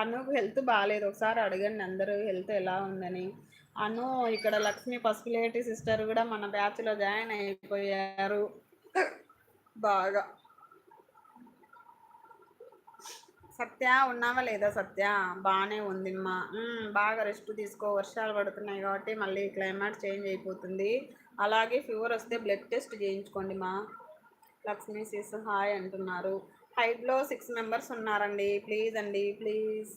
అనుకు హెల్త్ బాగాలేదు, ఒకసారి అడగండి అందరూ హెల్త్ ఎలా ఉందని. అను ఇక్కడ లక్ష్మి పసుపులేటి సిస్టర్ కూడా మన బ్యాచ్లో జాయిన్ అయిపోయారు. బాగా సత్య ఉన్నావా లేదా? సత్య బాగానే ఉందిమ్మా. బాగా రెస్ట్ తీసుకో, వర్షాలు పడుతున్నాయి కాబట్టి మళ్ళీ క్లైమేట్ చేంజ్ అయిపోతుంది. అలాగే ఫీవర్ వస్తే బ్లడ్ టెస్ట్ చేయించుకోండి మా. లక్ష్మీ సిస్ హాయ్ అంటున్నారు. హైట్లో 6 మెంబర్స్ ఉన్నారండి. ప్లీజ్ అండి ప్లీజ్.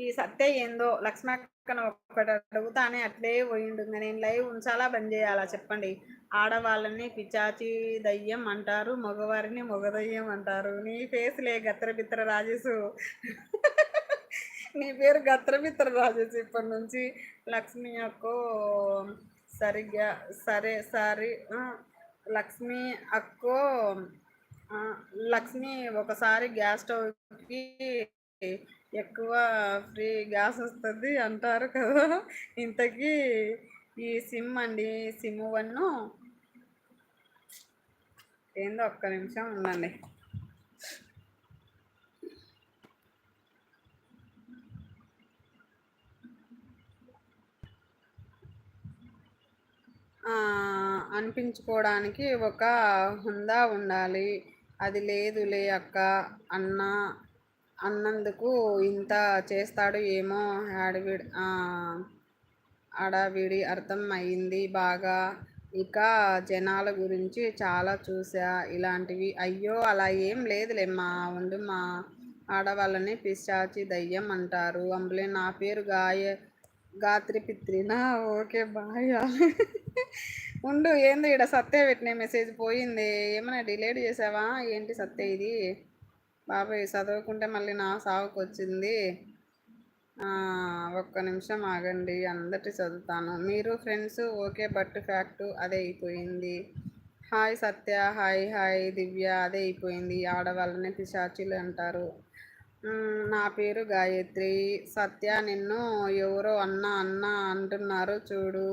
ఈ సత్య ఏందో లక్ష్మీ అక్కను ఒక్కటి అడుగుతానే అట్లే పోయిండుంది. నేను లైవ్ ఉంచాలా బంద్ చేయాలా చెప్పండి? ఆడవాళ్ళని పిచాచి దయ్యం అంటారు, మగవారిని మొగదయ్యం అంటారు. నీ ఫేస్లే గత్రబిత్ర రాజేసు. నీ పేరు గత్రబిత్ర రాజేసు ఇప్పటి నుంచి. లక్ష్మి అక్కో సరిగ్గా సరే లక్ష్మి అక్కో లక్ష్మి ఒకసారి గ్యాస్ స్టవ్కి ఎక్కువ ఫ్రీ గ్యాస్ వస్తుంది అంటారు కదా, ఇంతకీ ఈ సిమ్ అండి, సిమ్ వన్ను ఏందో ఒక్క నిమిషం ఉందండి. అనిపించుకోవడానికి ఒక హుందా ఉండాలి, అది లేదులే అక్క అన్నందుకు ఇంత చేస్తాడు ఏమో అడావిడి అర్థం అయింది బాగా. ఇక జనాల గురించి చాలా చూసా ఇలాంటివి. అయ్యో అలా ఏం లేదులేమ్మా, ఉండుమా. ఆడవాళ్ళని పిశాచి దయ్యం అంటారు. అంబులే నా పేరు గాత్రి పిత్రినా. Okay bye. ఉండు, ఏందో ఇక్కడ సత్య పెట్టిన మెసేజ్ పోయింది, ఏమైనా డిలీట్ చేసావా ఏంటి సత్య ఇది? బాబాయ్ చదవకుంటే మళ్ళీ నా సాగుకు వచ్చింది. ఒక్క నిమిషం ఆగండి, అందరి చదువుతాను. మీరు ఫ్రెండ్స్ ఓకే, బట్ ఫ్యాక్ట్ అదే అయిపోయింది. హాయ్ సత్య, హాయ్ దివ్య, అదే అయిపోయింది. ఆడవాళ్ళని పిశాచిలు అంటారు. నా పేరు గాయత్రి. సత్య నిన్ను ఎవరో అన్నా అంటున్నారు చూడు.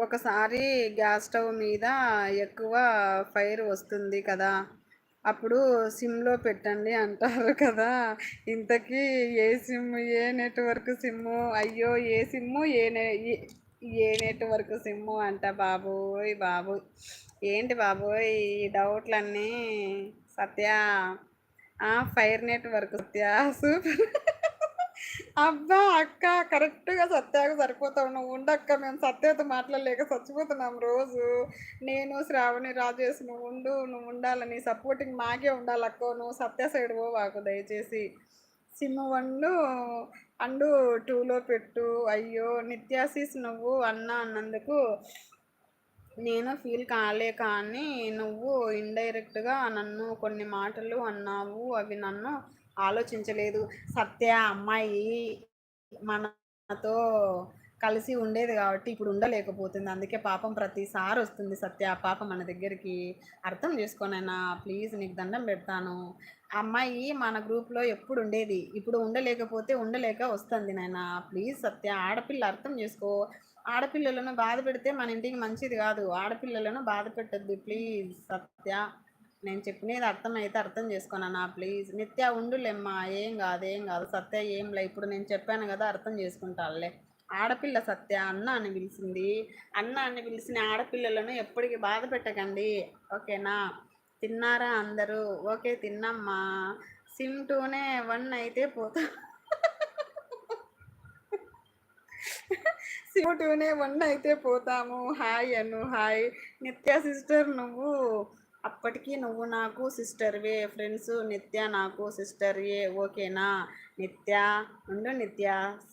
ఒకసారి గ్యాస్ స్టవ్ మీద ఎక్కువ ఫైర్ వస్తుంది కదా, అప్పుడు సిమ్లో పెట్టండి అంటారు కదా, ఇంతకీ ఏ సిమ్, ఏ నెట్వర్క్ సిమ్ము? అయ్యో ఏ సిమ్ము, ఏ నెట్వర్క్ సిమ్ము అంట. బాబోయ్ ఏంటి బాబోయ్ ఈ డౌట్లన్నీ? సత్య ఫైర్ నెట్వర్క్ సత్య, సూపర్. అబ్బా అక్క కరెక్ట్గా సత్యాకు సరిపోతావు. నువ్వు ఉండక్క, మేము సత్యతో మాట్లాడలేక చచ్చిపోతున్నాం రోజు. నేను శ్రావణి రాజేష్, నువ్వు ఉండాలని సపోర్టింగ్ మాకే ఉండాలక్కో. నువ్వు సత్య సైడ్ పోవాకు దయచేసి. సిమ్ 1 అండ్ 2లో పెట్టు. అయ్యో నిత్యాశీస్ నువ్వు అన్నందుకు నేను ఫీల్ కాలే, కానీ నువ్వు ఇండైరెక్ట్గా నన్ను కొన్ని మాటలు అన్నావు, అవి నన్ను ఆలోచించలేదు. సత్య అమ్మాయి మనతో కలిసి ఉండేది కాబట్టి ఇప్పుడు ఉండలేకపోతుంది, అందుకే పాపం ప్రతిసారి వస్తుంది. సత్య పాపం మన దగ్గరికి, అర్థం చేసుకోనైనా ప్లీజ్, నీకు దండం పెడతాను. అమ్మాయి మన గ్రూప్లో ఎప్పుడు ఉండేది, ఇప్పుడు ఉండలేకపోతే ఉండలేక వస్తుంది నాయనా. ప్లీజ్ సత్య, ఆడపిల్ల అర్థం చేసుకో. ఆడపిల్లలను బాధ పెడితే మన ఇంటికి మంచిది కాదు. ఆడపిల్లలను బాధ పెట్టద్దు ప్లీజ్ సత్య. నేను చెప్పినది అర్థమైతే అర్థం చేసుకోనన్నా ప్లీజ్. నిత్య ఉండులేమ్మా, ఏం కాదు సత్య, ఏంలే ఇప్పుడు నేను చెప్పాను కదా, అర్థం చేసుకుంటానులే. ఆడపిల్ల సత్య, అన్న అని పిలిచిన ఆడపిల్లలను ఎప్పటికీ బాధ పెట్టకండి, ఓకేనా? తిన్నారా అందరూ? ఓకే తిన్నామ్మా. సిమ్ 2నే 1 అయితే పోతా. సిమ్ 2నే 1 అయితే పోతాము. హాయ్ అను, హాయ్ నిత్య సిస్టర్. నువ్వు అప్పటికి నువ్వు నాకు సిస్టర్వే, ఫ్రెండ్స్ నిత్య నాకు సిస్టర్వే, ఓకేనా? నిత్య ఉండు. నిత్య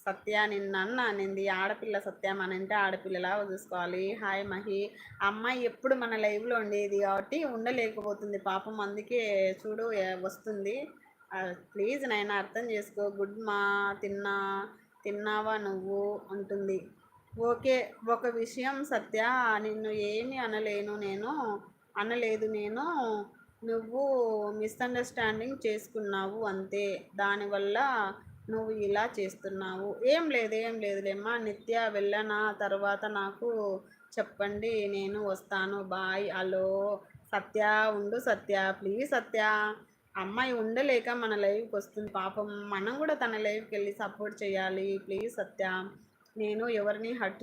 సత్య నిన్న అనింది, ఆడపిల్ల సత్య, మన ఇంటి ఆడపిల్లలా చూసుకోవాలి. హాయ్ మహి. అమ్మాయి ఎప్పుడు మన లైవ్లో ఉండేది కాబట్టి ఉండలేకపోతుంది పాపం, అందుకే చూడు వస్తుంది. ప్లీజ్ నాయన అర్థం చేసుకో. గుడ్ మా, తిన్నావా నువ్వు అంటుంది. ఓకే ఒక విషయం సత్య, నిన్ను ఏమి అనలేదు నేను, నువ్వు మిస్అండర్స్టాండింగ్ చేసుకున్నావు అంతే, దానివల్ల నువ్వు ఇలా చేస్తున్నావు. ఏం లేదులేమ్మా. నిత్య వెళ్ళన తర్వాత నాకు చెప్పండి, నేను వస్తాను. బాయ్. హలో సత్య ఉండు సత్య, ప్లీజ్ సత్య. అమ్మాయి ఉండలేక మన లైవ్కి వస్తుంది పాపం. మనం కూడా తన లైవ్కి వెళ్ళి సపోర్ట్ చేయాలి. ప్లీజ్ సత్య, నేను ఎవరిని హర్ట్